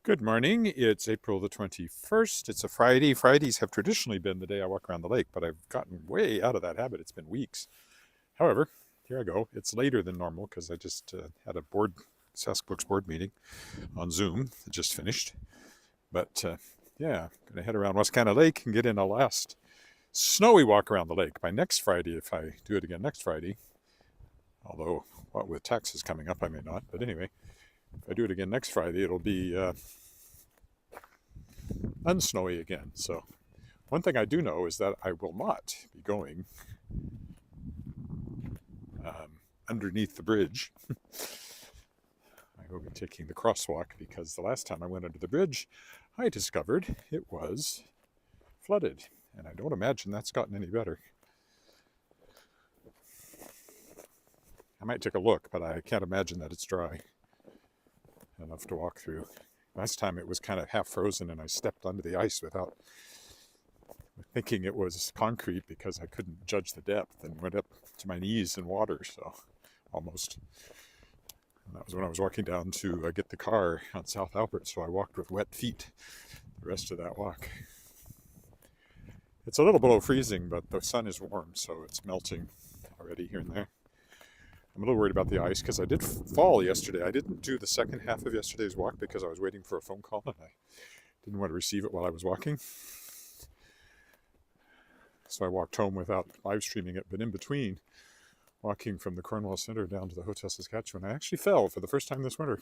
Good morning. It's April the 21st. It's a Friday. Fridays have traditionally been the day I walk around the lake, but I've gotten way out of that habit. It's been weeks. However, here I go. It's later than normal because I just had a Saskbooks board meeting on Zoom that just finished. But yeah, going to head around Wascana Lake and get in a last snowy walk around the lake by next Friday if I do it again next Friday. Although, what with taxes coming up, I may not. But anyway, if I do it again next Friday, it'll be unsnowy again. So one thing I do know is that I will not be going underneath the bridge. I will be taking the crosswalk because the last time I went under the bridge, I discovered it was flooded. And I don't imagine that's gotten any better. I might take a look, but I can't imagine that it's dry enough to walk through. Last time it was kind of half frozen and I stepped onto the ice without thinking it was concrete because I couldn't judge the depth and went up to my knees in water, so almost. And that was when I was walking down to get the car on South Albert, so I walked with wet feet the rest of that walk. It's a little below freezing, but the sun is warm, so it's melting already here and there. I'm a little worried about the ice because I did fall yesterday. I didn't do the second half of yesterday's walk because I was waiting for a phone call and I didn't want to receive it while I was walking. So I walked home without live streaming it, but in between walking from the Cornwall Centre down to the Hotel Saskatchewan, I actually fell for the first time this winter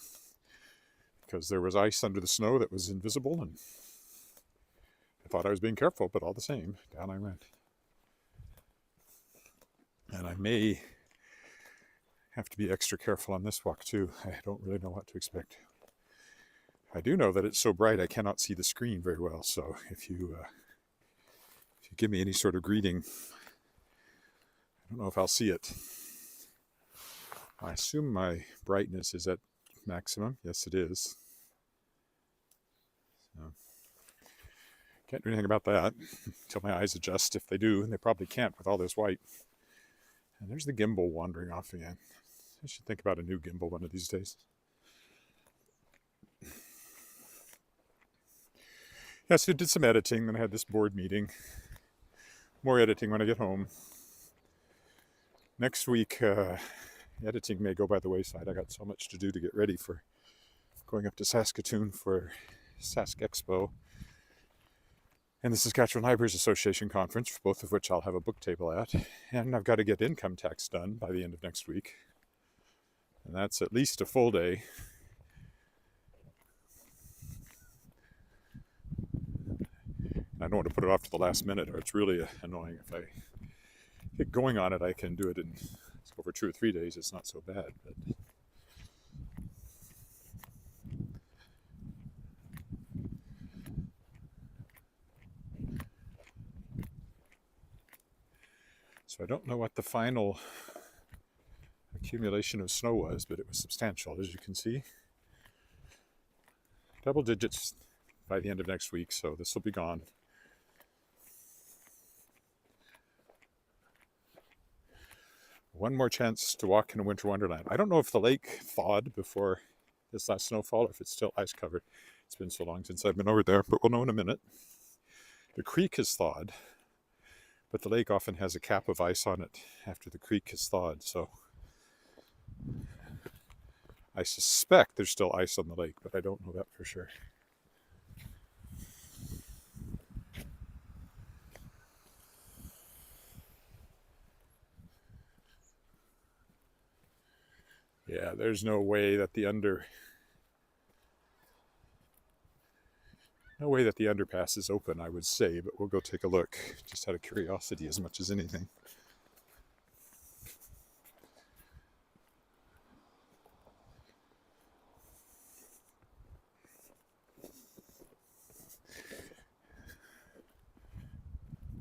because there was ice under the snow that was invisible, and I thought I was being careful, but all the same, down I went. And I may have to be extra careful on this walk too. I don't really know what to expect. I do know that it's so bright I cannot see the screen very well, so if you give me any sort of greeting, I don't know if I'll see it. I assume my brightness is at maximum. Yes, it is. So, can't do anything about that until my eyes adjust, if they do, and they probably can't with all this white. And there's the gimbal wandering off again. I should think about a new gimbal one of these days. Yeah, so I did some editing, then I had this board meeting. More editing when I get home. Next week, editing may go by the wayside. I got so much to do to get ready for going up to Saskatoon for Sask Expo and the Saskatchewan Libraries Association conference, both of which I'll have a book table at. And I've got to get income tax done by the end of next week. And that's at least a full day. I don't want to put it off to the last minute, or it's really annoying. If I get going on it, I can do it in over 2 or 3 days. It's not so bad. But so I don't know what the final accumulation of snow was, but it was substantial, as you can see. Double digits by the end of next week, so this will be gone. One more chance to walk in a winter wonderland. I don't know if the lake thawed before this last snowfall or if it's still ice covered. It's been so long since I've been over there, but we'll know in a minute. The creek has thawed, but the lake often has a cap of ice on it after the creek has thawed, so I suspect there's still ice on the lake, but I don't know that for sure. Yeah, there's no way that the underpass is open, I would say, but we'll go take a look, just out of curiosity as much as anything.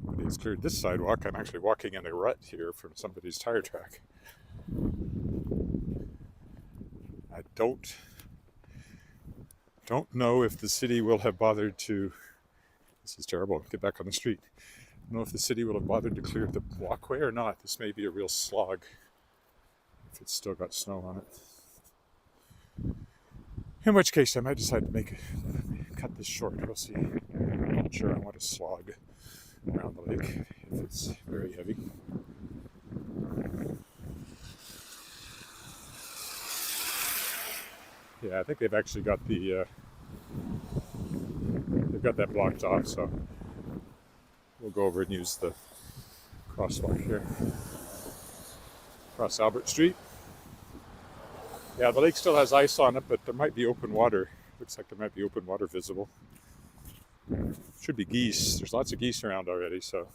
Nobody's cleared this sidewalk. I'm actually walking in a rut here from somebody's tire track. I don't know if the city will have bothered to, this is terrible, get back on the street. I don't know if the city will have bothered to clear the walkway or not. This may be a real slog if it's still got snow on it. In which case, I might decide to cut this short. We'll see. I'm not sure I want to slog around the lake if it's very heavy. Yeah, I think they've actually got they've got that blocked off, so we'll go over and use the crosswalk here. Across Albert Street. Yeah, the lake still has ice on it, but there might be open water. Looks like there might be open water visible. Should be geese. There's lots of geese around already, so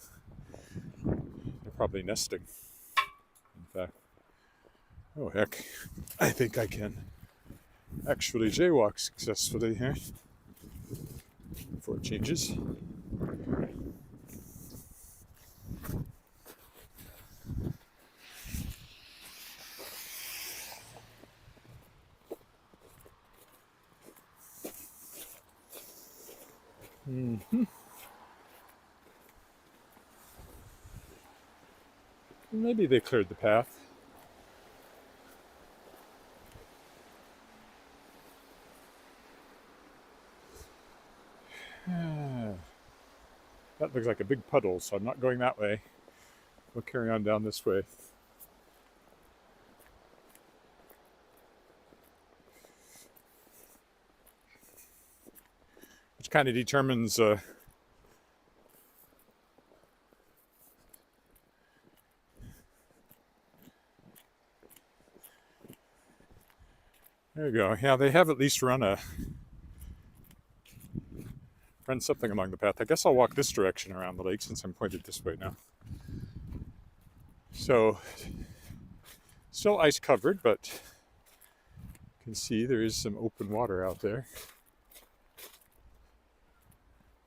they're probably nesting. In fact, oh heck, I think I can actually jaywalk successfully here before it changes. Mm-hmm. Maybe they cleared the path. That looks like a big puddle, so I'm not going that way. We'll carry on down this way. Which kind of determines there you go. Yeah, they have at least run something along the path. I guess I'll walk this direction around the lake since I'm pointed this way now. So, still ice covered, but you can see there is some open water out there.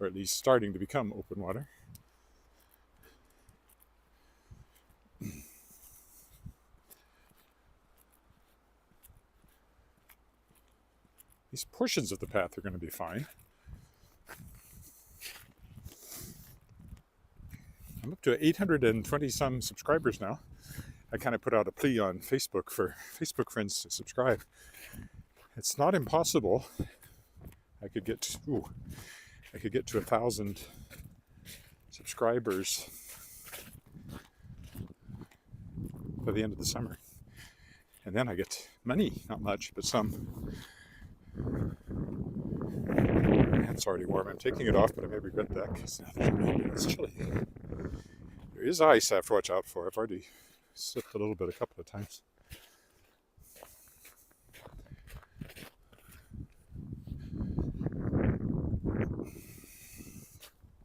Or at least starting to become open water. These portions of the path are going to be fine. I'm up to 820 some subscribers now. I kind of put out a plea on Facebook for Facebook friends to subscribe. It's not impossible. I could get to 1,000 subscribers by the end of the summer. And then I get money, not much, but some. It's already warm. I'm taking it off, but I may regret that because now there's rain and it's chilly. There is ice I have to watch out for. I've already slipped a little bit a couple of times.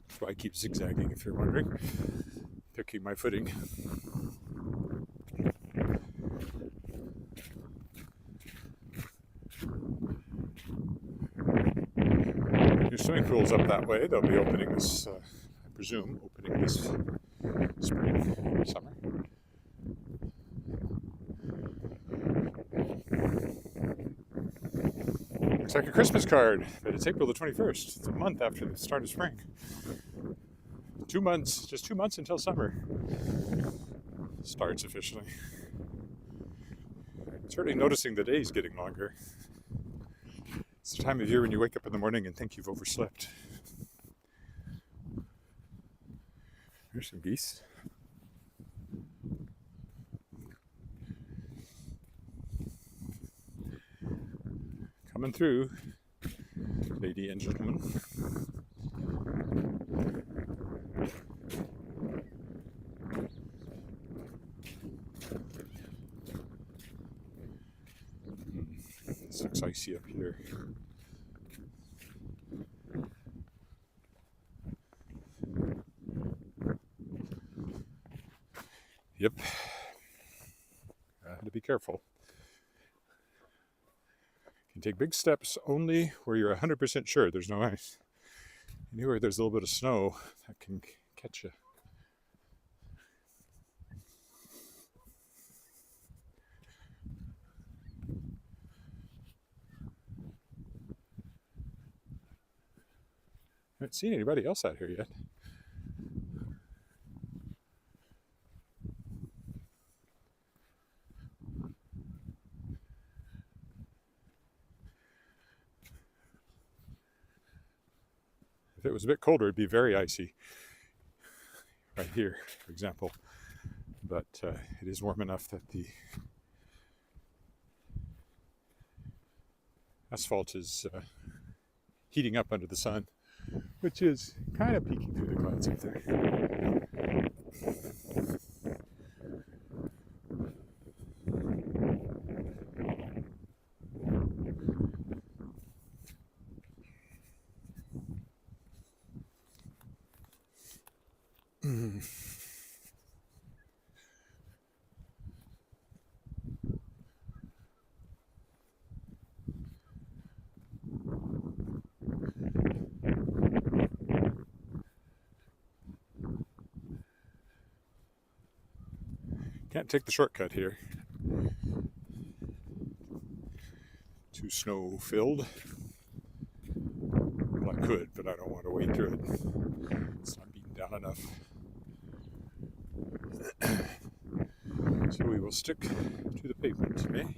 That's why I keep zigzagging, if you're wondering. Picking my footing. New swimming pools up that way. They'll be opening this, I presume, this spring, summer. Looks like a Christmas card, but it's April the 21st. It's a month after the start of spring. 2 months, just 2 months until summer starts officially. Certainly noticing the days getting longer. It's the time of year when you wake up in the morning and think you've overslept. There's some geese. Coming through, lady and gentlemen. This looks icy up here. Yep. I had to be careful. You can take big steps only where you're 100% sure there's no ice. Anywhere there's a little bit of snow, that can catch you. I haven't seen anybody else out here yet. If it was a bit colder, it'd be very icy. Right here, for example. But it is warm enough that the asphalt is heating up under the sun, which is kind of peeking through the clouds up there. Can't take the shortcut here. Too snow filled. Well, I could, but I don't want to wade through it. It's not beaten down enough. So we will stick to the pavement today.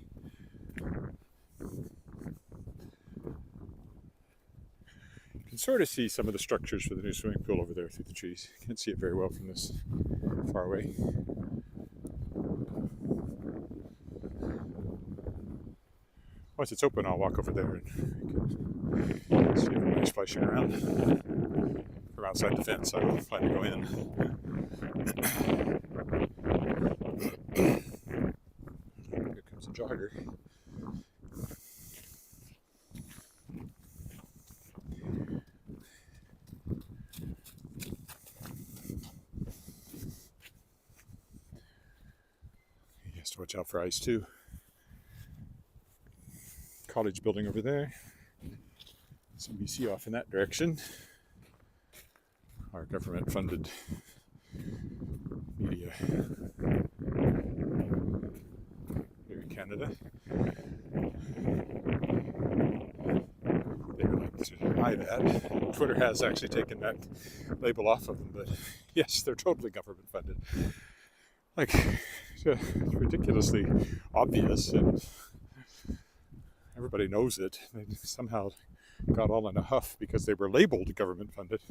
You can sort of see some of the structures for the new swimming pool over there through the trees. Can't see it very well from this far away. Once it's open, I'll walk over there and see everybody splashing around. From outside the fence, I will plan to go in. Here comes a jogger. He has to watch out for ice too. College building over there. CBC off in that direction. Our government-funded media here in Canada. They would like to deny that. Twitter has actually taken that label off of them, but yes, they're totally government-funded. Like, it's ridiculously obvious, and everybody knows it. They somehow got all in a huff because they were labeled government-funded.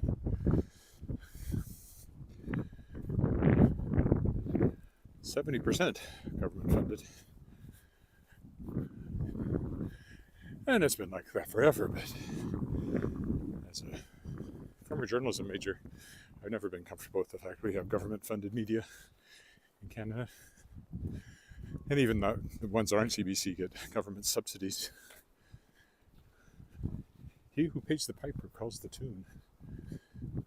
70% government-funded. And it's been like that forever, but as a former journalism major, I've never been comfortable with the fact we have government-funded media in Canada. And even the ones that aren't CBC get government subsidies. He who pays the piper calls the tune. Of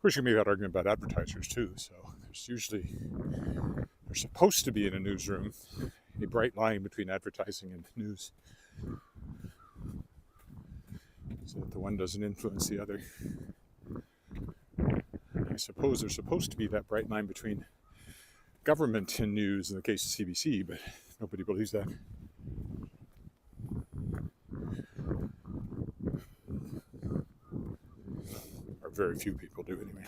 course, you can make that argument about advertisers too. So there's supposed to be in a newsroom a bright line between advertising and news, so that the one doesn't influence the other. I suppose there's supposed to be that bright line between government and news in the case of CBC, but nobody believes that. Or very few people do anyway.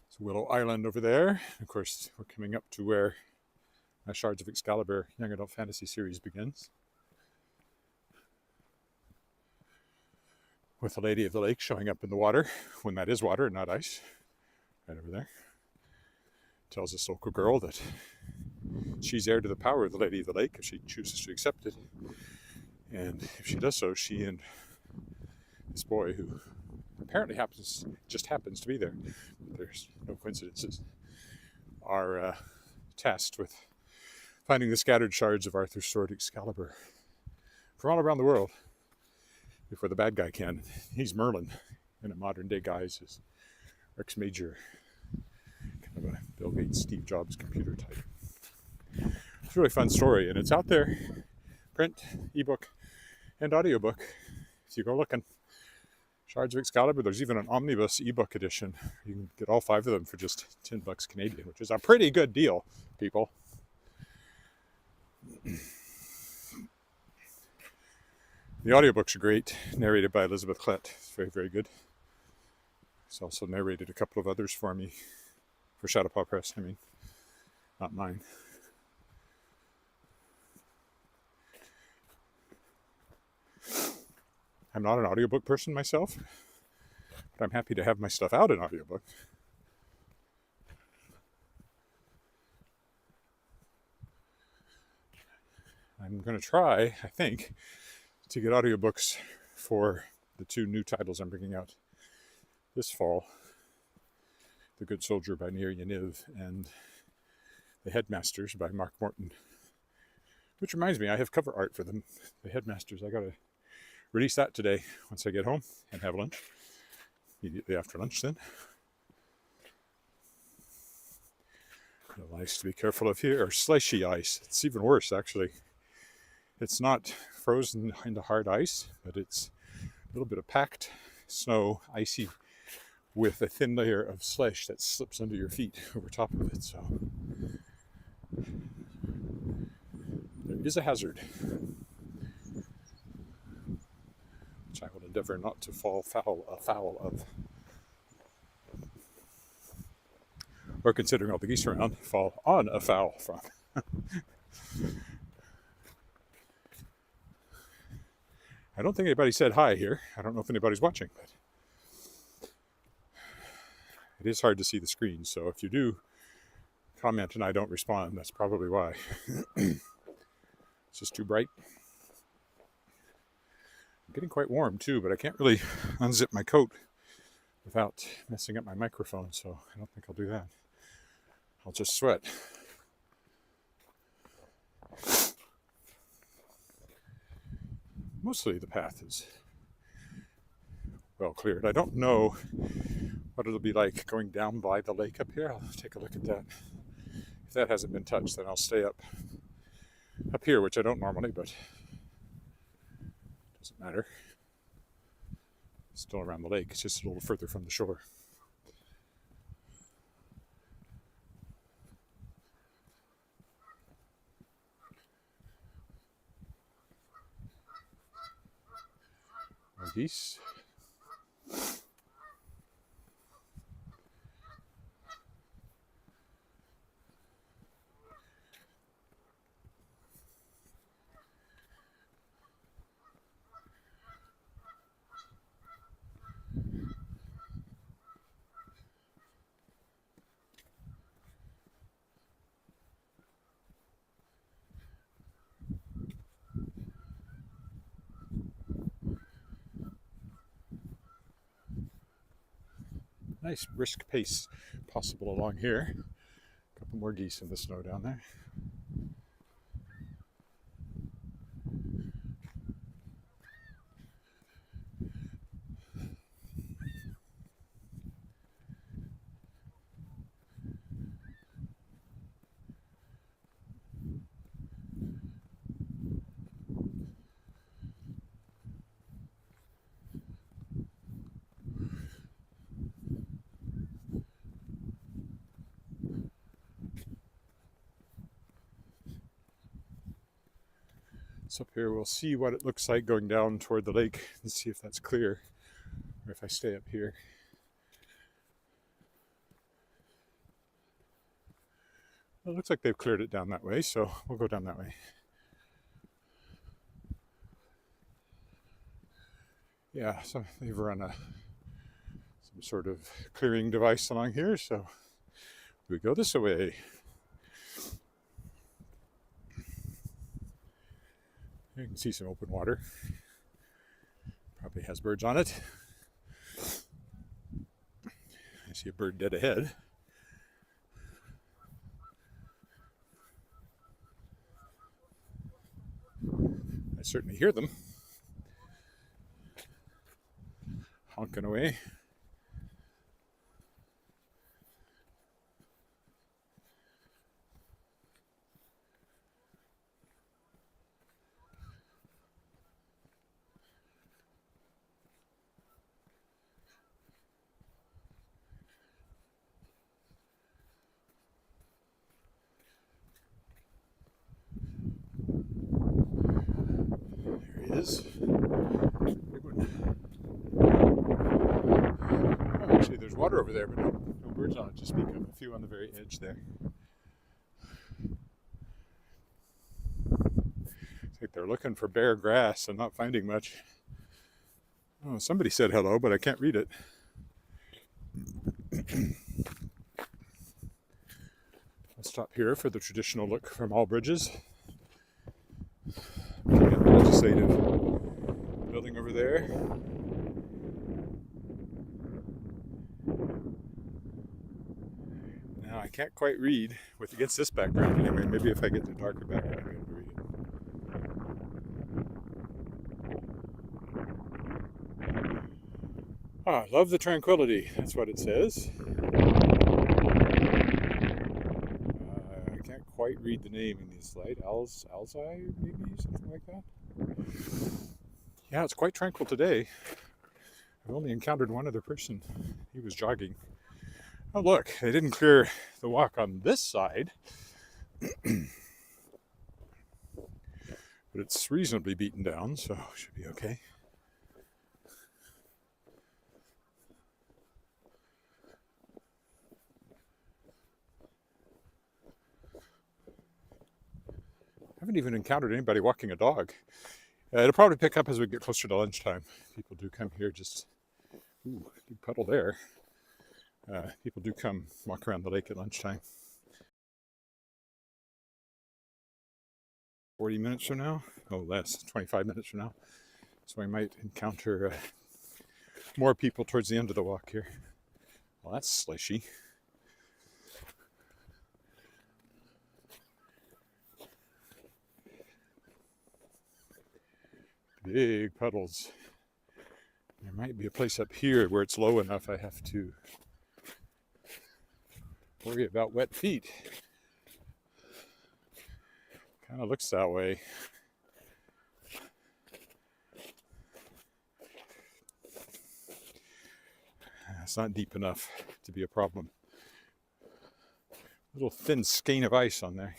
It's Willow Island over there. Of course, we're coming up to where my Shards of Excalibur young adult fantasy series begins. With the Lady of the Lake showing up in the water, when that is water and not ice, right over there. Tells this local girl that she's heir to the power of the Lady of the Lake if she chooses to accept it. And if she does so, she and this boy, who apparently just happens to be there, there's no coincidences, are tasked with finding the scattered shards of Arthur's sword Excalibur from all around the world before the bad guy can. He's Merlin in a modern day guise as Rex Major, kind of a Bill Gates, Steve Jobs computer type. It's a really fun story, and it's out there, print, ebook, and audiobook, if you go looking. Shards of Excalibur. There's even an omnibus ebook edition. You can get all 5 of them for just $10 Canadian, which is a pretty good deal, people. The audiobooks are great, narrated by Elizabeth Klett. It's very, very good. She's also narrated a couple of others for me, for Shadowpaw Press, I mean, not mine. I'm not an audiobook person myself, but I'm happy to have my stuff out in audiobook. I'm going to try, I think, to get audiobooks for the 2 new titles I'm bringing out this fall. The Good Soldier by Nir Yaniv and The Headmasters by Mark Morton. Which reminds me, I have cover art for them. The Headmasters, I got to release that today once I get home and have lunch. Immediately after lunch then. The ice to be careful of here, or slushy ice. It's even worse, actually. It's not frozen into hard ice, but it's a little bit of packed snow, icy, with a thin layer of slush that slips under your feet over top of it. So there is a hazard, which I will endeavor not to fall foul of. Or, considering all the geese around, fall on a foul from. I don't think anybody said hi here. I don't know if anybody's watching, but it is hard to see the screen. So if you do comment and I don't respond, that's probably why. It's just too bright. I'm getting quite warm too, but I can't really unzip my coat without messing up my microphone, so I don't think I'll do that. I'll just sweat. Mostly the path is well cleared. I don't know what it'll be like going down by the lake up here. I'll take a look at that. If that hasn't been touched, then I'll stay up here, which I don't normally, but it doesn't matter. It's still around the lake. It's just a little further from the shore. More geese. Nice brisk pace possible along here. A couple more geese in the snow down there. So up here we'll see what it looks like going down toward the lake and see if that's clear, or if I stay up here. Well, it looks like they've cleared it down that way, so we'll go down that way. Yeah, so they've run some sort of clearing device along here, so we go this way. You can see some open water. Probably has birds on it. I see a bird dead ahead. I certainly hear them honking away. water over there, but no birds on it to speak of. A few on the very edge there. It's like they're looking for bare grass and not finding much. Oh, somebody said hello, but I can't read it. I'll stop here for the traditional look from all bridges. Looking at the legislative building over there. Now I can't quite read against this background anyway. Maybe if I get the darker background I'll be able to read it. Ah, love the tranquility, that's what it says. I can't quite read the name in this light. Alzai, maybe? Something like that? Yeah, it's quite tranquil today. I've only encountered one other person. He was jogging. Oh, look, they didn't clear the walk on this side. But it's reasonably beaten down, so it should be okay. I haven't even encountered anybody walking a dog. It'll probably pick up as we get closer to lunchtime. People do come here just... Ooh, big puddle there. People do come walk around the lake at lunchtime. 40 minutes from now? Oh, less. 25 minutes from now. So I might encounter more people towards the end of the walk here. Well, that's slishy. Big puddles. There might be a place up here where it's low enough I have to worry about wet feet. Kind of looks that way. It's not deep enough to be a problem. Little thin skein of ice on there.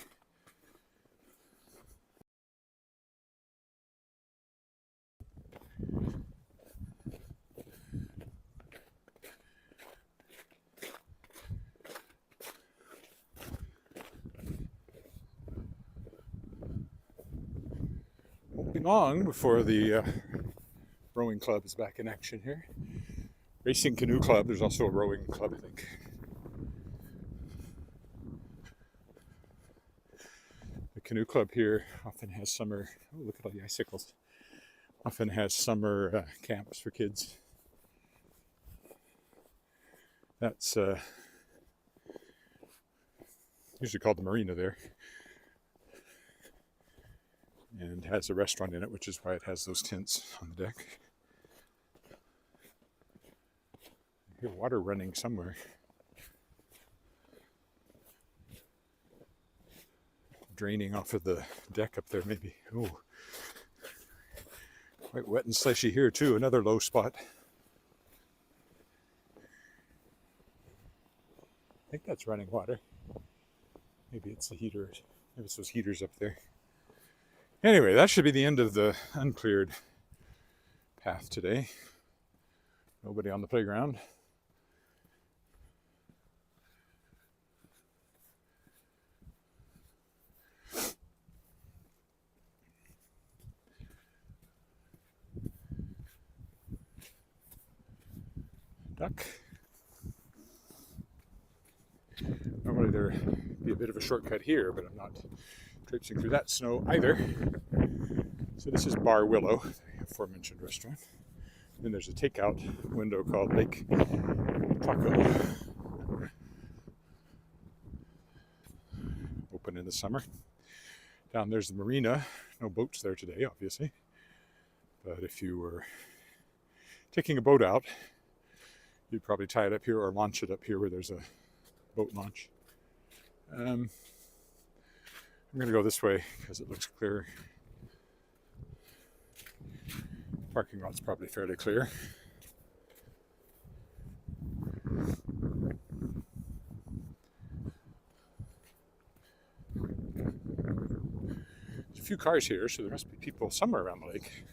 Won't be long before the rowing club is back in action here. Racing Canoe Club, there's also a rowing club, I think. The canoe club here often has summer, oh look at all the icicles, often has summer camps for kids. That's usually called the marina there. And has a restaurant in it, which is why it has those tents on the deck. I hear water running somewhere. Draining off of the deck up there, maybe. Oh, quite wet and slushy here too. Another low spot. I think that's running water. Maybe it's the heaters. Maybe it's those heaters up there. Anyway, that should be the end of the uncleared path today. Nobody on the playground. Duck. Normally there'd be a bit of a shortcut here, but I'm not traipsing through that snow either. So this is Bar Willow, the aforementioned restaurant. Then there's a takeout window called Lake Taco. Open in the summer. Down there's the marina. No boats there today, obviously. But if you were taking a boat out, you'd probably tie it up here or launch it up here where there's a boat launch. I'm going to go this way because it looks clearer. Parking lot's probably fairly clear. There's a few cars here, so there must be people somewhere around the lake.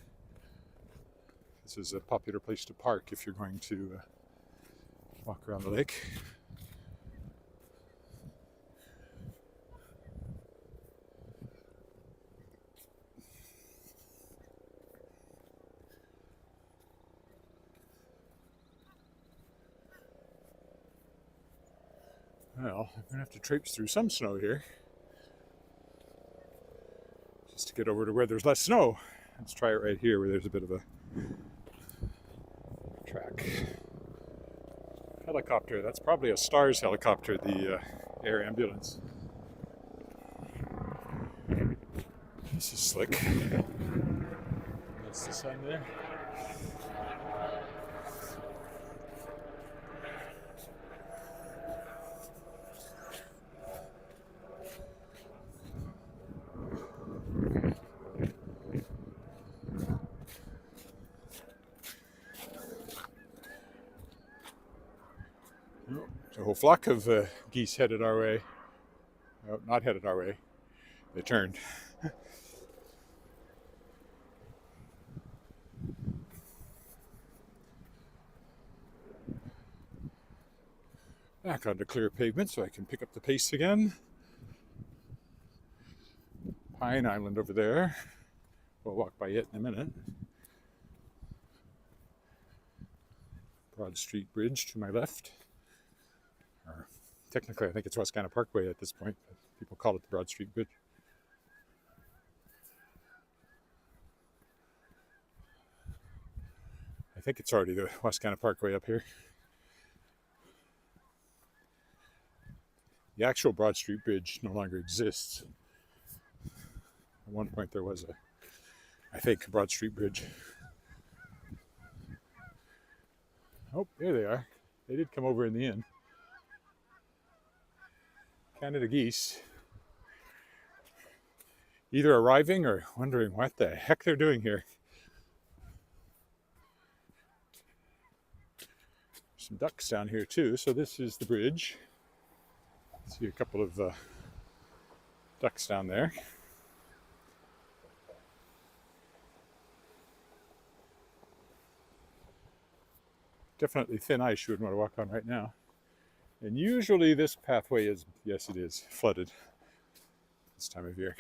This is a popular place to park if you're going to walk around the lake. Well, I'm going to have to traipse through some snow here just to get over to where there's less snow. Let's try it right here where there's a bit of a track. Helicopter, that's probably a STARS helicopter, the air ambulance. This is slick. That's the sun there. A whole flock of geese headed our way. Oh, not headed our way. They turned. Back onto clear pavement so I can pick up the pace again. Pine Island over there. We'll walk by it in a minute. Broad Street Bridge to my left. Or technically, I think it's Wascana Parkway at this point, but people call it the Broad Street Bridge. I think it's already the Wascana Parkway up here. The actual Broad Street Bridge no longer exists. At one point there was I think, a Broad Street Bridge. Oh, there they are. They did come over in the end. Canada geese. Either arriving or wondering what the heck they're doing here. Some ducks down here too, so this is the bridge. See a couple of ducks down there. Definitely thin ice you would want to walk on right now. And usually this pathway is, yes it is, flooded this time of year.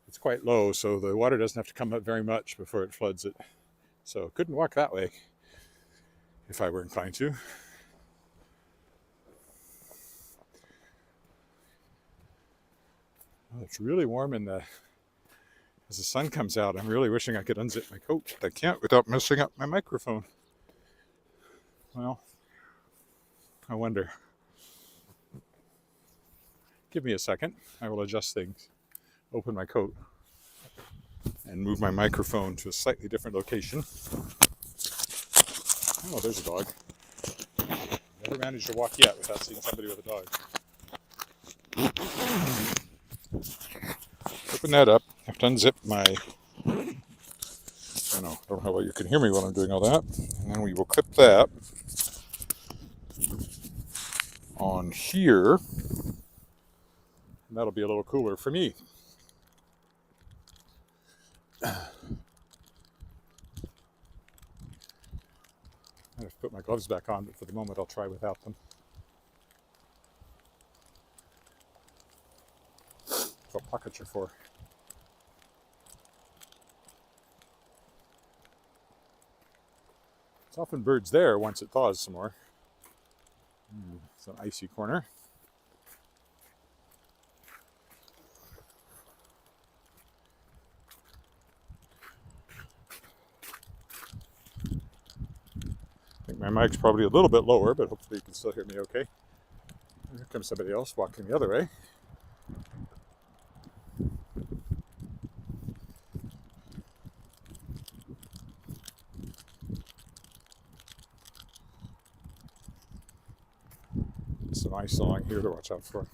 It's quite low, so the water doesn't have to come up very much before it floods it. So couldn't walk that way if I were inclined to. Oh, it's really warm as the sun comes out. I'm really wishing I could unzip my coat, but I can't without messing up my microphone. Well, I wonder. Give me a second. I will adjust things. Open my coat and move my microphone to a slightly different location. Oh, there's a dog. Never managed to walk yet without seeing somebody with a dog. Open that up. I have to unzip my... I don't know how well you can hear me while I'm doing all that. And then we will clip that on here. And that'll be a little cooler for me. I have to put my gloves back on, but for the moment I'll try without them. That's what pockets are for. It's often birds there once it thaws some more. It's an icy corner. I think my mic's probably a little bit lower, but hopefully you can still hear me okay. Here comes somebody else walking the other way. Some ice along here to watch out for.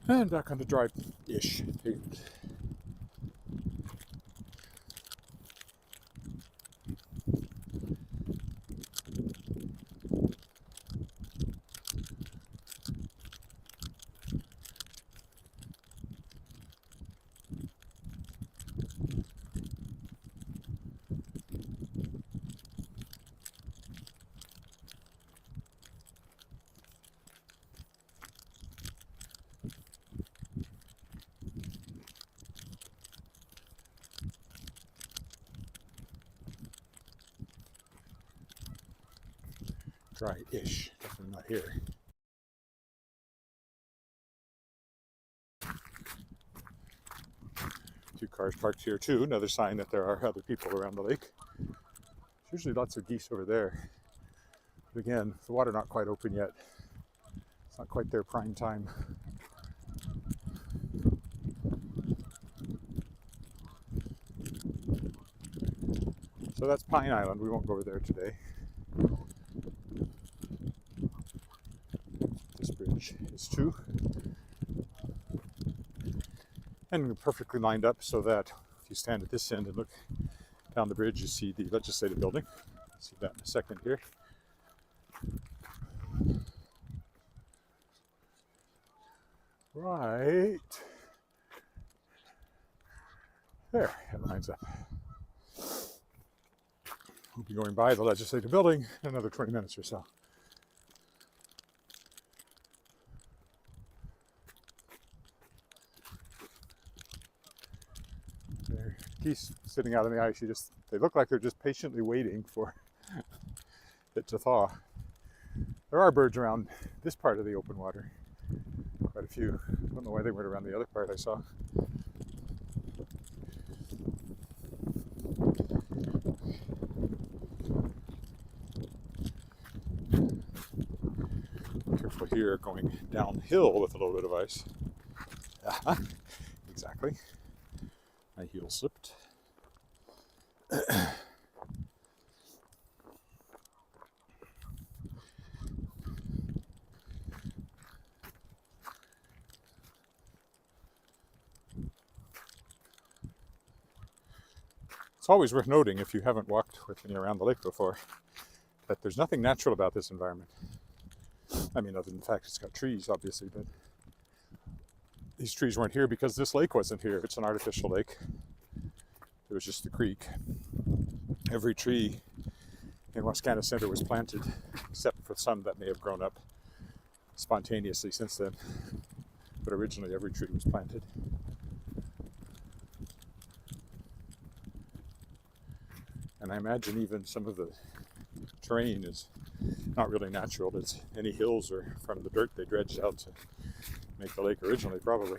And back on the dry-ish pavement. Dry-ish, definitely not here. A few cars parked here too, another sign that there are other people around the lake. There's usually lots of geese over there. But again, the water not quite open yet. It's not quite their prime time. So that's Pine Island. We won't go over there today. This bridge is too. And perfectly lined up so that if you stand at this end and look down the bridge, you see the legislative building. See that in a second here. Right there, it lines up. We'll be going by the legislative building in another 20 minutes or so. There are geese sitting out on the ice. They look like they're just patiently waiting for it to thaw. There are birds around this part of the open water. Quite a few. I don't know why they weren't around the other part I saw. Careful here, going downhill with a little bit of ice. Exactly. My heel slipped. It's always worth noting, if you haven't walked with me around the lake before, that there's nothing natural about this environment. I mean, other than the fact it's got trees, obviously, but these trees weren't here because this lake wasn't here. It's an artificial lake. It was just the creek. Every tree in Wascana Center was planted, except for some that may have grown up spontaneously since then. But originally, every tree was planted. And I imagine even some of the terrain is not really natural. It's any hills or from the dirt they dredged out to make the lake originally, probably.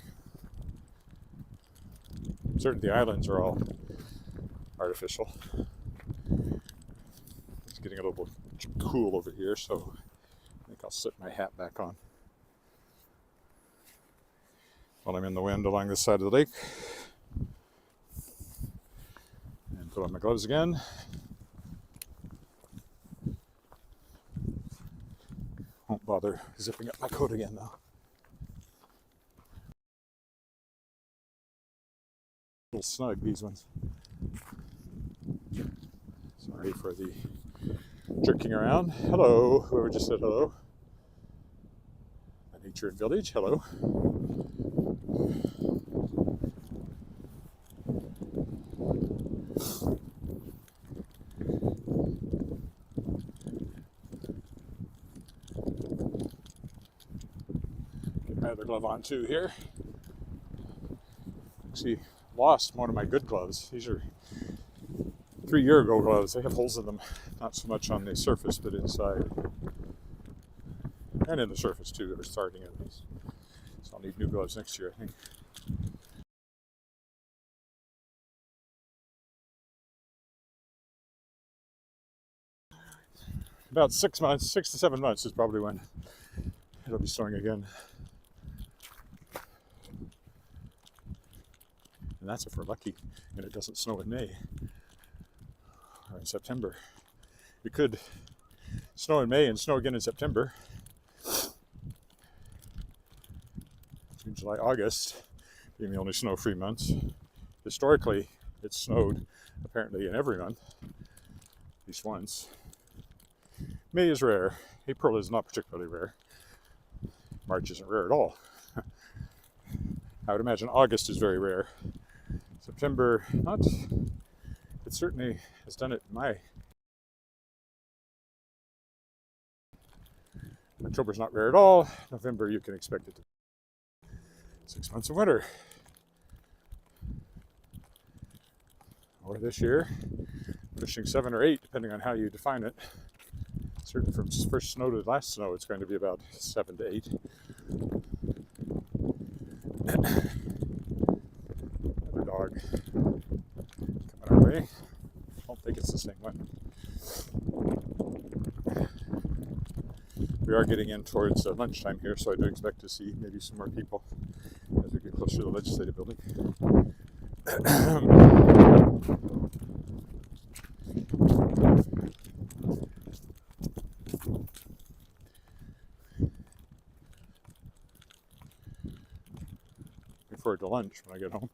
Certainly the islands are all artificial. It's getting a little cool over here, so I think I'll slip my hat back on while I'm in the wind along this side of the lake. And put on my gloves again. Won't bother zipping up my coat again though. A little snug, these ones. Sorry for the jerking around. Hello, whoever just said hello. The Nature and Village, hello. Get my other glove on too here. Actually, lost one of my good gloves. These are 3 year ago gloves. They have holes in them, not so much on the surface, but inside. And in the surface too, they're starting at least. So I'll need new gloves next year, I think. About 6 months, 6 to 7 months is probably when it'll be snowing again. And that's if we're lucky and it doesn't snow in May or in September. It could snow in May and snow again in September. June, July, August being the only snow-free months. Historically, it snowed apparently in every month, at least once. May is rare. April is not particularly rare. March isn't rare at all. I would imagine August is very rare. September, not. It certainly has done it in my. October's not rare at all. November, you can expect it to be 6 months of winter. Or this year, pushing 7 or 8, depending on how you define it. Certainly from first snow to last snow, it's going to be about 7 to 8. Another dog coming our way. I don't think it's the same one. We are getting in towards lunchtime here, so I do expect to see maybe some more people as we get closer to the legislative building. Looking forward to lunch when I get home.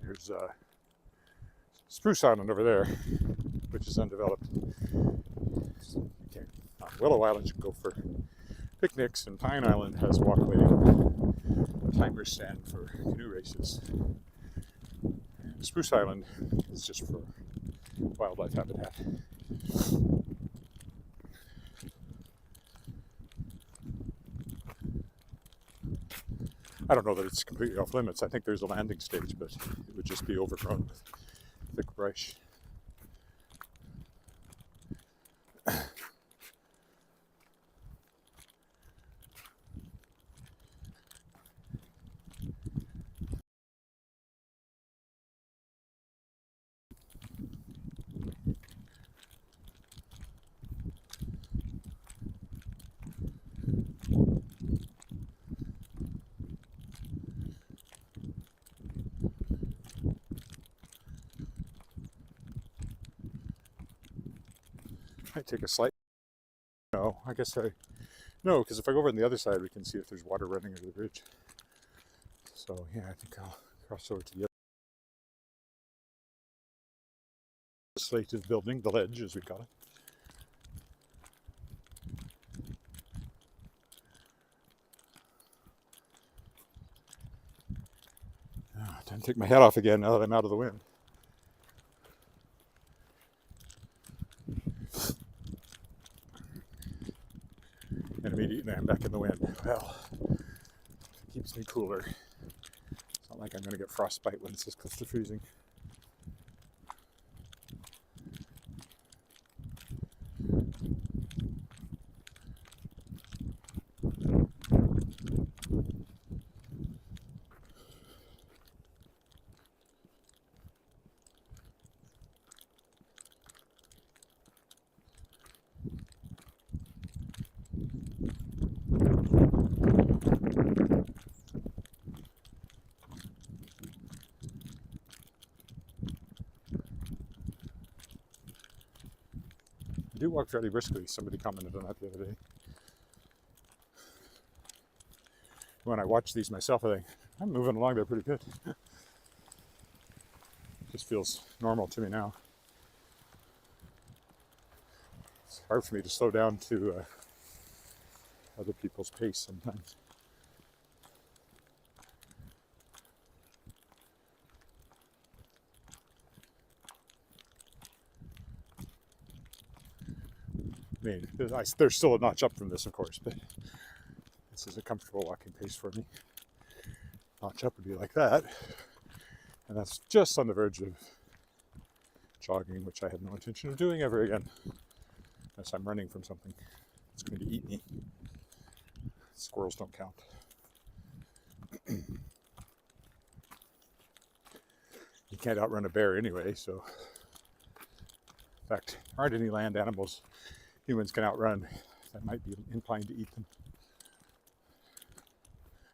There's Spruce Island over there, which is undeveloped. Willow Island you can go for picnics, and Pine Island has walkway, a timer stand for canoe races. Spruce Island is just for wildlife habitat. I don't know that it's completely off limits. I think there's a landing stage, but it would just be overgrown with thick brush. Might take a slight. No, I guess no, because if I go over on the other side, we can see if there's water running over the bridge. So yeah, I think I'll cross over to the other legislative building, the ledge as we call it. Time to take my hat off again now that I'm out of the wind. And immediately I'm back in the wind. Well, it keeps me cooler. It's not like I'm going to get frostbite when it's this close to freezing. I do walk fairly briskly. Somebody commented on that the other day. When I watch these myself, I think, I'm moving along there pretty good. Just feels normal to me now. It's hard for me to slow down to other people's pace sometimes. I mean, there's still a notch up from this, of course, but this is a comfortable walking pace for me. Notch up would be like that, and that's just on the verge of jogging, which I have no intention of doing ever again, unless I'm running from something that's going to eat me. Squirrels don't count. You can't outrun a bear anyway, so in fact, there aren't any land animals humans can outrun that might be inclined to eat them.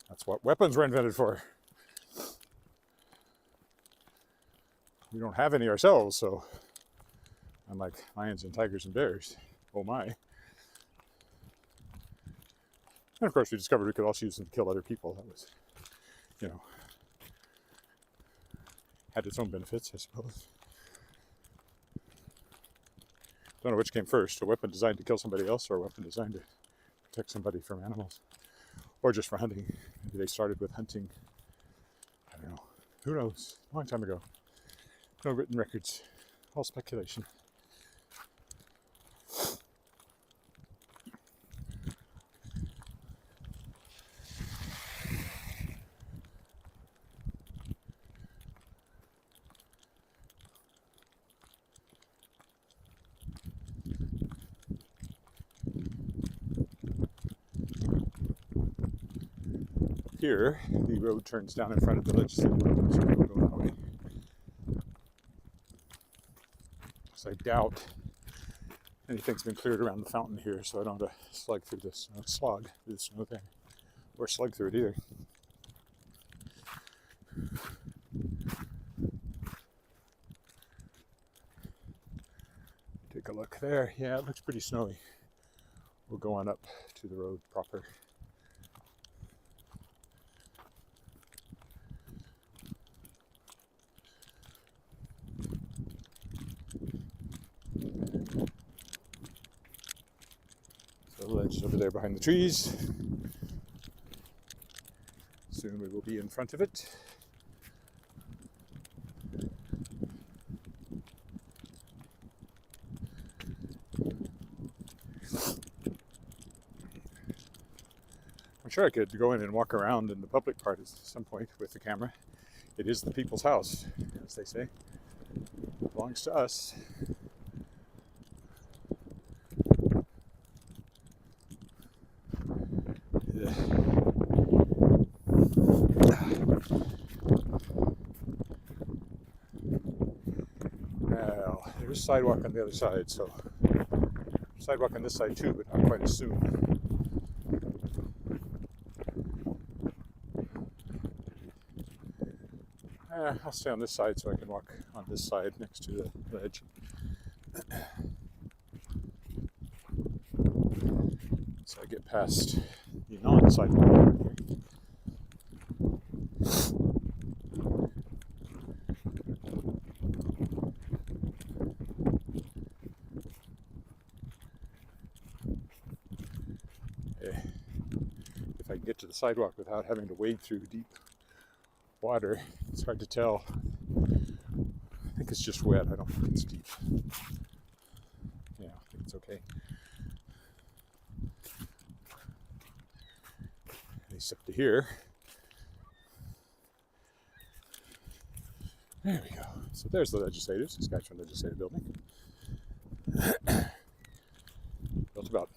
That's what weapons were invented for. We don't have any ourselves, so unlike lions and tigers and bears, oh my. And of course we discovered we could also use them to kill other people. That was, you know, had its own benefits, I suppose. Don't know which came first, a weapon designed to kill somebody else or a weapon designed to protect somebody from animals. Or just for hunting. Maybe they started with hunting. I don't know. Who knows? A long time ago. No written records. All speculation. Here, the road turns down in front of the legislative building, so we'll go that way. So I doubt anything's been cleared around the fountain here, so I don't have to slug through this snow thing, or slug through it either. Take a look there. Yeah, it looks pretty snowy. We'll go on up to the road proper. The ledge is over there behind the trees. Soon we will be in front of it. I'm sure I could go in and walk around in the public part at some point with the camera. It is the people's house, as they say. It belongs to us. Well, there's a sidewalk on the other side, so sidewalk on this side too, but not quite as soon. I'll stay on this side so I can walk on this side next to the ledge. So I get past the non-sidewalk here. If I can get to the sidewalk without having to wade through deep water, it's hard to tell. I think it's just wet. I don't think it's deep. Yeah, I think it's okay. Except to here. There we go. So there's the legislative, Saskatchewan Legislative Building. Built about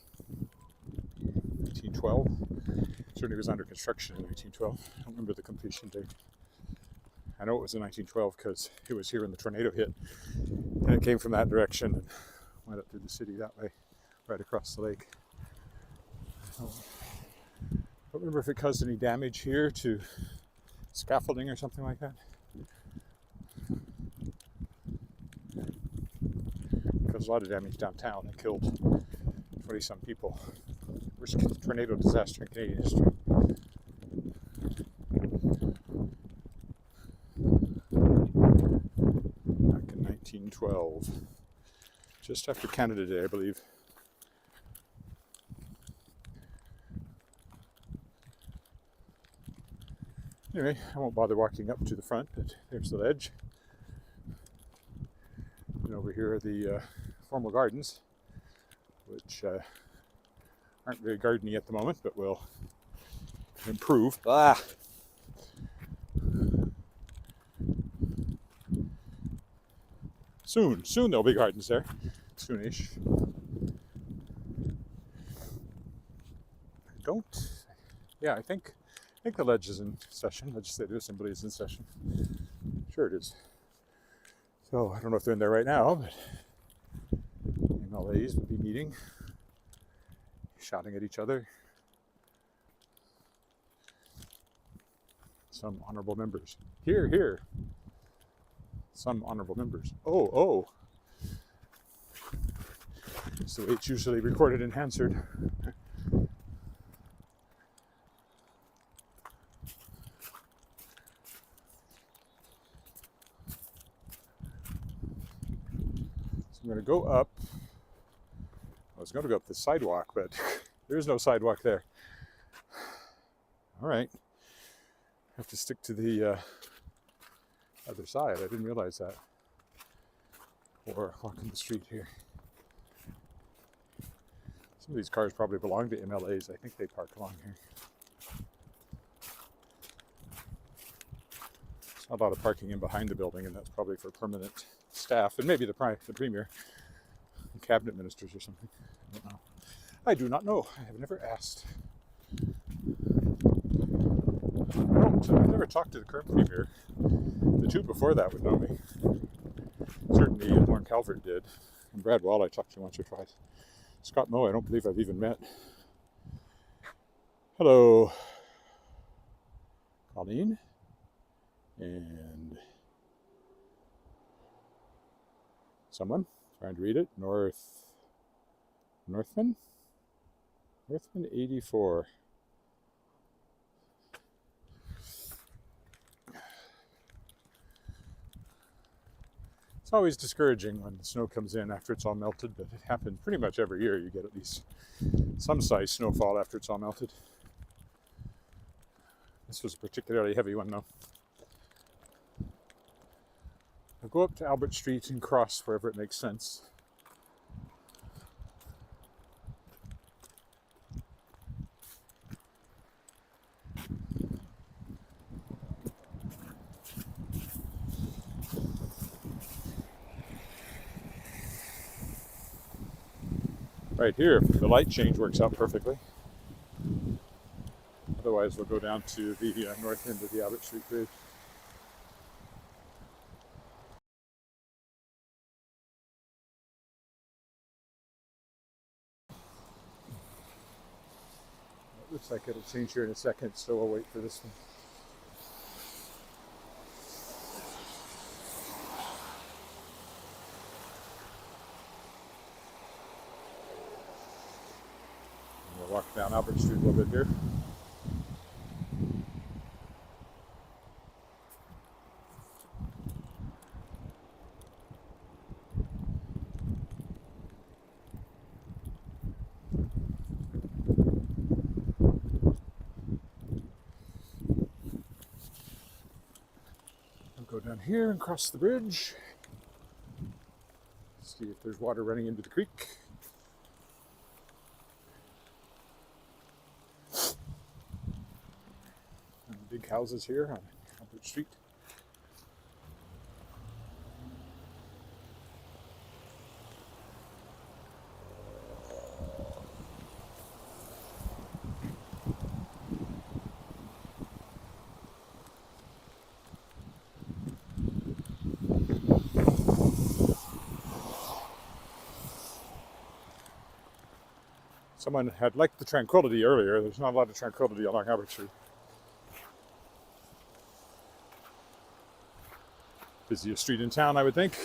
1912. Certainly was under construction in 1912. I don't remember the completion date. I know it was in 1912 because it was here when the tornado hit. And it came from that direction and went up through the city that way, right across the lake. I don't remember if it caused any damage here to scaffolding or something like that. It caused a lot of damage downtown. It killed 20-some people. Worst tornado disaster in Canadian history. Back in 1912. Just after Canada Day, I believe. Anyway, I won't bother walking up to the front, but there's the ledge. And over here are the formal gardens. which aren't very gardeny at the moment, but will improve. Ah. Soon there'll be gardens there. Soonish. I think the ledge is in session. Legislative Assembly is in session. Sure it is. So I don't know if they're in there right now, but MLAs will be meeting, shouting at each other. Some honorable members. Here. Some honorable members. Oh. It's the way it's usually recorded in Hansard. So I'm going to go up. I was going to go up the sidewalk, but there's no sidewalk there. All right. I have to stick to the other side. I didn't realize that. Or walking the street here. Some of these cars probably belong to MLAs. I think they park along here. There's not a lot of parking in behind the building, and that's probably for permanent staff, and maybe the Premier, and cabinet ministers or something. I don't know. I do not know. I have never asked. I've never talked to the current Premier. The two before that would know me. Certainly Lauren Calvert did. And Brad Wall I talked to once or twice. Scott Moe I don't believe I've even met. Hello, Colleen. And someone trying to read it. Northman 84. It's always discouraging when the snow comes in after it's all melted, but it happens pretty much every year. You get at least some size snowfall after it's all melted. This was a particularly heavy one, though. I'll go up to Albert Street and cross wherever it makes sense. Right here, the light change works out perfectly. Otherwise, we'll go down to the north end of the Albert Street Bridge. It looks like it'll change here in a second, so we'll wait for this one. Walk down Albert Street a little bit here. I'll go down here and cross the bridge. See if there's water running into the creek. Big houses here on Albert Street. Someone had liked the tranquility earlier. There's not a lot of tranquility along Albert Street. Busiest street in town, I would think.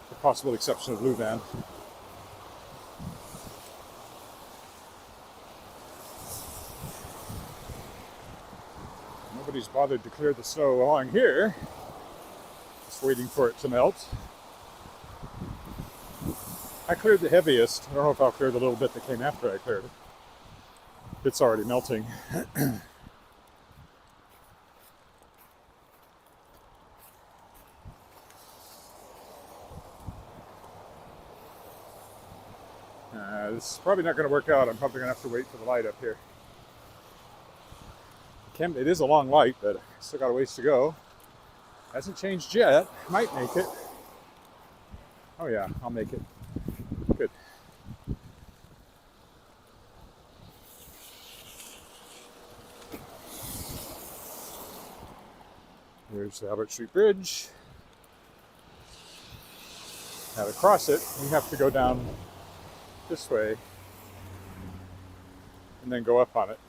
The possible exception of Louvain. Nobody's bothered to clear the snow along here. Just waiting for it to melt. I cleared the heaviest. I don't know if I'll clear the little bit that came after I cleared it. It's already melting. This is probably not going to work out. I'm probably going to have to wait for the light up here. It is a long light, but I still got a ways to go. Hasn't changed yet. Might make it. Oh yeah, I'll make it. Good. Here's the Albert Street Bridge. Now to cross it, we have to go down this way and then go up on it.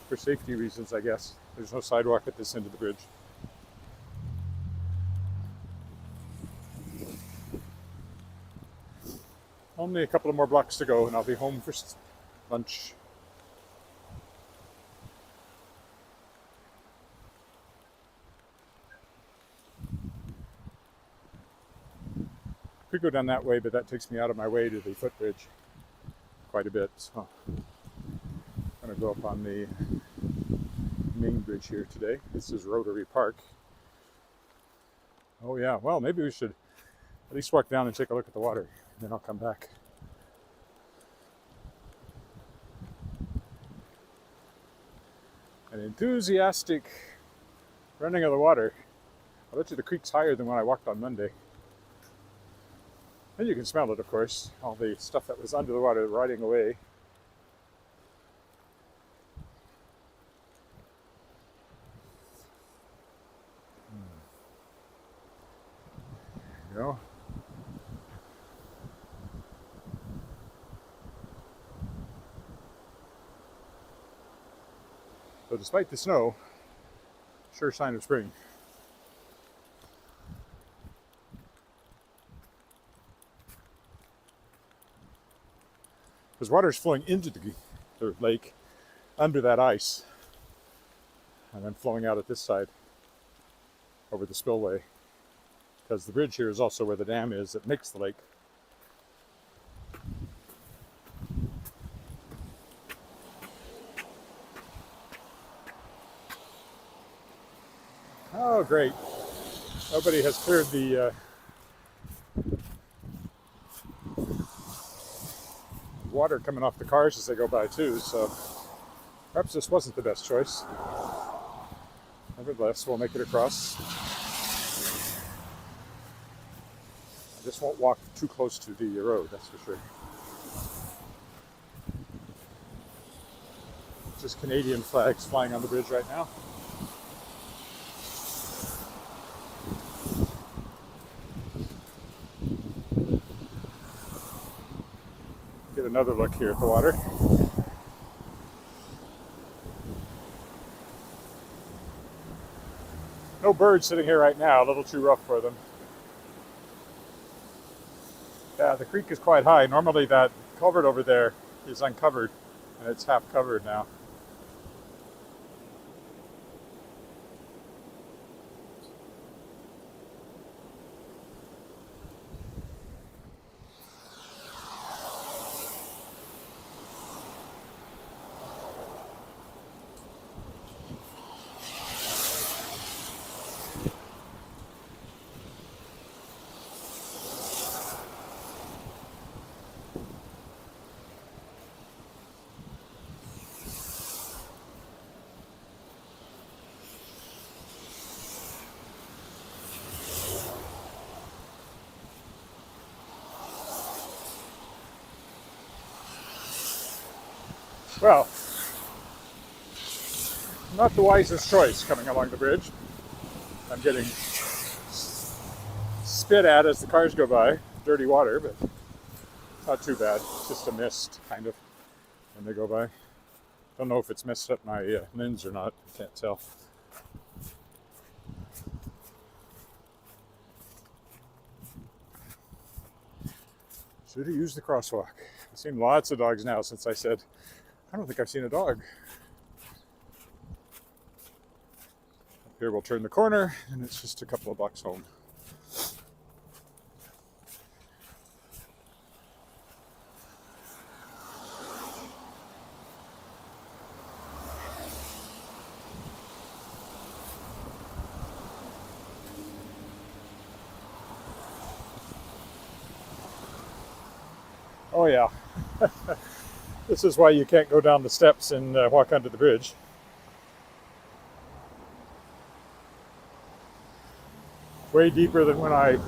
For safety reasons, I guess. There's no sidewalk at this end of the bridge. Only a couple of more blocks to go and I'll be home for lunch. Could go down that way, but that takes me out of my way to the footbridge quite a bit. So I'm going to go up on the main bridge here today. This is Rotary Park. Oh yeah, well maybe we should at least walk down and take a look at the water, and then I'll come back. An enthusiastic running of the water. I bet you the creek's higher than when I walked on Monday. And you can smell it, of course, all the stuff that was under the water rotting away. There you go. So despite the snow, sure sign of spring. Because water is flowing into the lake under that ice and then flowing out at this side over the spillway, because the bridge here is also where the dam is that makes the lake. Oh great, nobody has cleared the water coming off the cars as they go by too, so perhaps this wasn't the best choice. Nevertheless, we'll make it across. I just won't walk too close to the road, that's for sure. Just Canadian flags flying on the bridge right now. Get another look here at the water. No birds sitting here right now, a little too rough for them. Yeah, the creek is quite high. Normally that culvert over there is uncovered, and it's half covered now. Well, not the wisest choice coming along the bridge. I'm getting spit at as the cars go by. Dirty water, but not too bad. Just a mist, kind of, when they go by. Don't know if it's messed up my lens or not. I can't tell. Should have used the crosswalk. I've seen lots of dogs now since I said, I don't think I've seen a dog. Up here we'll turn the corner and it's just a couple of blocks home. Oh yeah, This is why you can't go down the steps and walk under the bridge. Way deeper than when I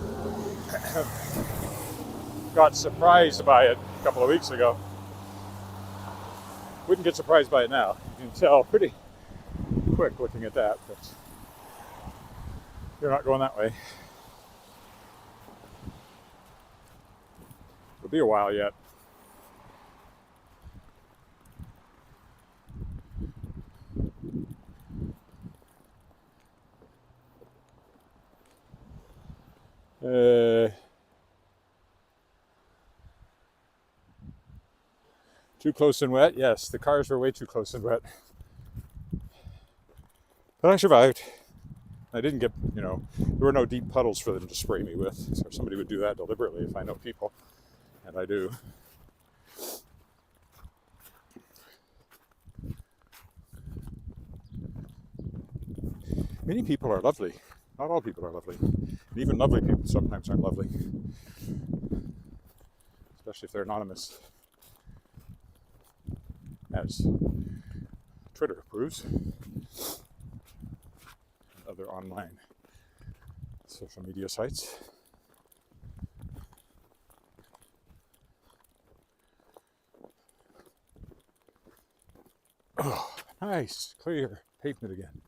got surprised by it a couple of weeks ago. Wouldn't get surprised by it now. You can tell pretty quick looking at that, but you're not going that way. It'll be a while yet. Too close and wet? Yes, the cars were way too close and wet. But I survived. I didn't get, there were no deep puddles for them to spray me with. So somebody would do that deliberately if I know people, and I do. Many people are lovely. Not all people are lovely. And even lovely people sometimes aren't lovely. Especially if they're anonymous. As Twitter proves. And other online social media sites. Oh, nice, clear pavement again.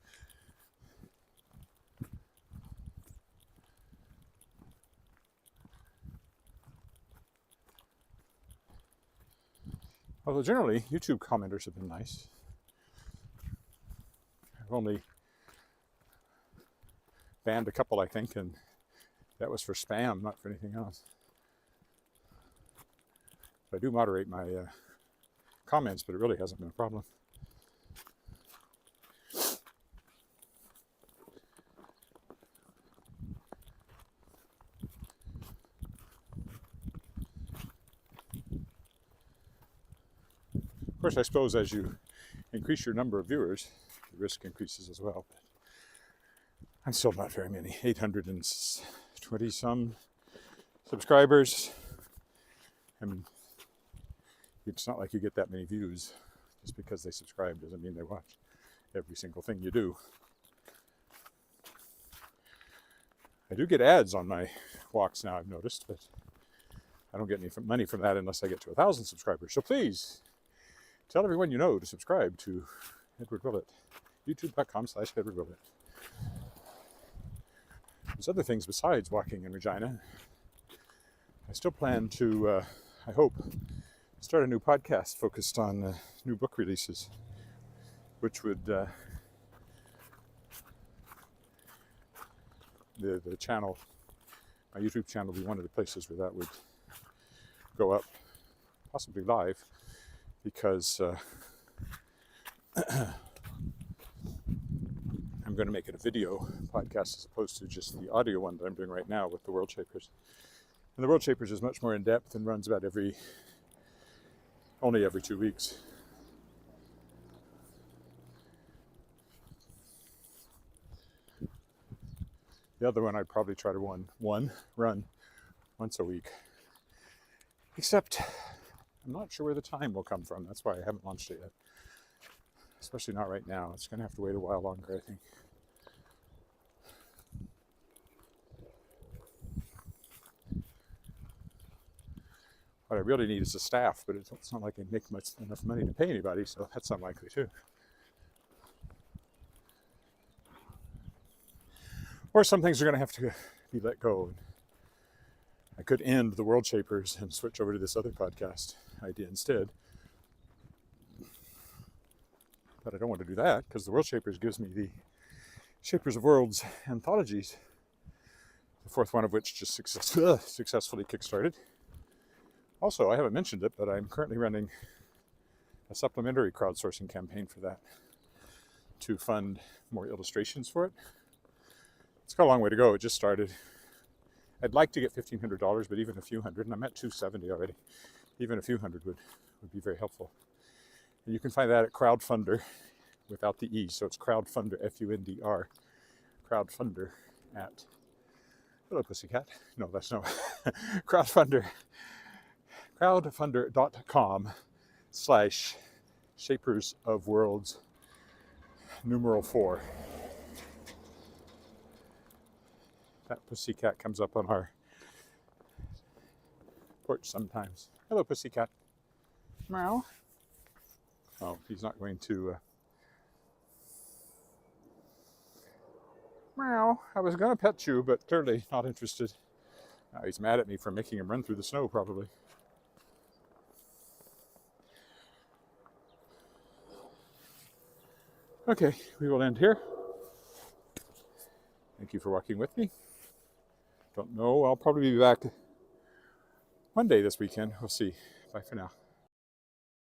Although generally, YouTube commenters have been nice. I've only banned a couple, I think, and that was for spam, not for anything else. I do moderate my comments, but it really hasn't been a problem. Of course, I suppose as you increase your number of viewers, the risk increases as well. But I'm still not very many, 820 some subscribers. I mean, it's not like you get that many views. Just because they subscribe doesn't mean they watch every single thing you do. I do get ads on my walks now, I've noticed, but I don't get any money from that unless I get to 1,000 subscribers. So please, tell everyone you know to subscribe to Edward Willett. YouTube.com/Edward Willett. There's other things besides walking in Regina. I still plan to, I hope, start a new podcast focused on new book releases, which would, the channel, my YouTube channel, would be one of the places where that would go up, possibly live, because I'm going to make it a video podcast as opposed to just the audio one that I'm doing right now with the World Shapers. And the World Shapers is much more in depth and runs about only every 2 weeks. The other one I'd probably try to run once a week. Except I'm not sure where the time will come from. That's why I haven't launched it yet. Especially not right now. It's going to have to wait a while longer, I think. What I really need is a staff, but it's not like I make enough money to pay anybody, so that's unlikely too. Or some things are going to have to be let go. I could end the World Shapers and switch over to this other podcast idea instead. But I don't want to do that because the World Shapers gives me the Shapers of Worlds anthologies, the fourth one of which just successfully kickstarted. Also, I haven't mentioned it, but I'm currently running a supplementary crowdsourcing campaign for that to fund more illustrations for it. It's got a long way to go. It just started. I'd like to get $1,500, but even a few hundred, and I'm at $270 already, even a few hundred would be very helpful. And you can find that at Crowdfunder without the E, so it's Crowdfunder, F-U-N-D-R, Crowdfunder at, hello pussycat, no, that's no, Crowdfunder crowdfunder.com/shapersofworlds #4. That pussycat comes up on our porch sometimes. Hello, pussycat. Meow. Oh, he's not going to... Meow. I was going to pet you, but clearly not interested. Now he's mad at me for making him run through the snow, probably. Okay, we will end here. Thank you for walking with me. Don't know. I'll probably be back Monday this weekend. We'll see. Bye for now.